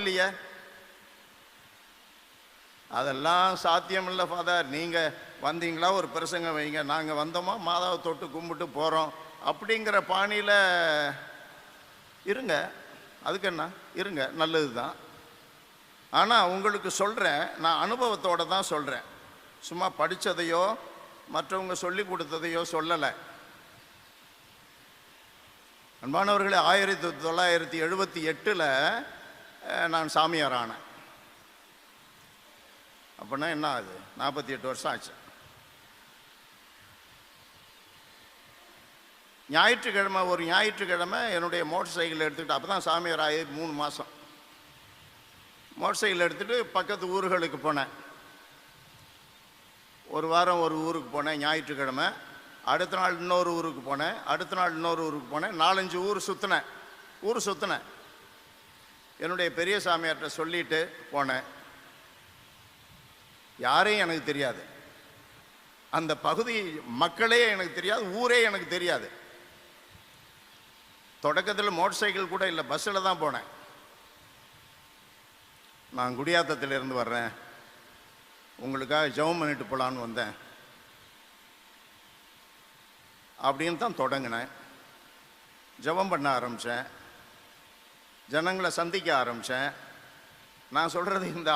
இல்லையே. அதெல்லாம் சாத்தியமில்லை ஃபாதர், நீங்கள் வந்தீங்களா ஒரு பிரசங்கம் வைங்க, நாங்கள் வந்தோமா மாதாவை தொட்டு கும்பிட்டு போகிறோம் அப்படிங்கிற பாணியில் இருங்க. அதுக்கு என்ன, இருங்க, நல்லது தான். ஆனால் உங்களுக்கு சொல்கிறேன், நான் அனுபவத்தோடு தான் சொல்கிறேன், சும்மா படித்ததையோ மற்றவங்க சொல்லி கொடுத்ததையோ சொல்லலை. அன்பானவர்களே, 1978 நான் சாமியார் ஆனேன். அப்படின்னா என்ன ஆகுது, 48 வருஷம் ஆச்சு. ஞாயிற்றுக்கிழமை, ஒரு ஞாயிற்றுக்கிழமை என்னுடைய மோட்டர் சைக்கிள் எடுத்துக்கிட்டு, அப்போ தான் சாமியார் ஆகி 3 மாதம், மோட்டர் சைக்கிள் எடுத்துகிட்டு பக்கத்து ஊர்களுக்கு போனேன். ஒரு வாரம் ஒரு ஊருக்கு போனேன் ஞாயிற்றுக்கிழமை, அடுத்த நாள் இன்னொரு ஊருக்கு போனேன், அடுத்த நாள் இன்னொரு ஊருக்கு போனேன், 4-5 ஊர் சுற்றினேன். என்னுடைய பெரிய சாமியார்கிட்ட சொல்லிட்டு போனேன். யாரையும் எனக்கு தெரியாது, அந்த பகுதி மக்களே எனக்கு தெரியாது, ஊரே எனக்கு தெரியாது. தொடக்கத்தில் மோட்டர் சைக்கிள் கூட இல்லை, பஸ்ஸில் தான் போனேன். நான் குடியாத்தத்திலிருந்து வர்றேன், உங்களுக்காக ஜெபம் பண்ணிட்டு போகலான்னு வந்தேன் அப்படின்னு தான் தொடங்கினேன். ஜெபம் பண்ண ஆரம்பித்தேன், ஜனங்களை சந்திக்க ஆரம்பித்தேன். நான் சொல்கிறது, இந்த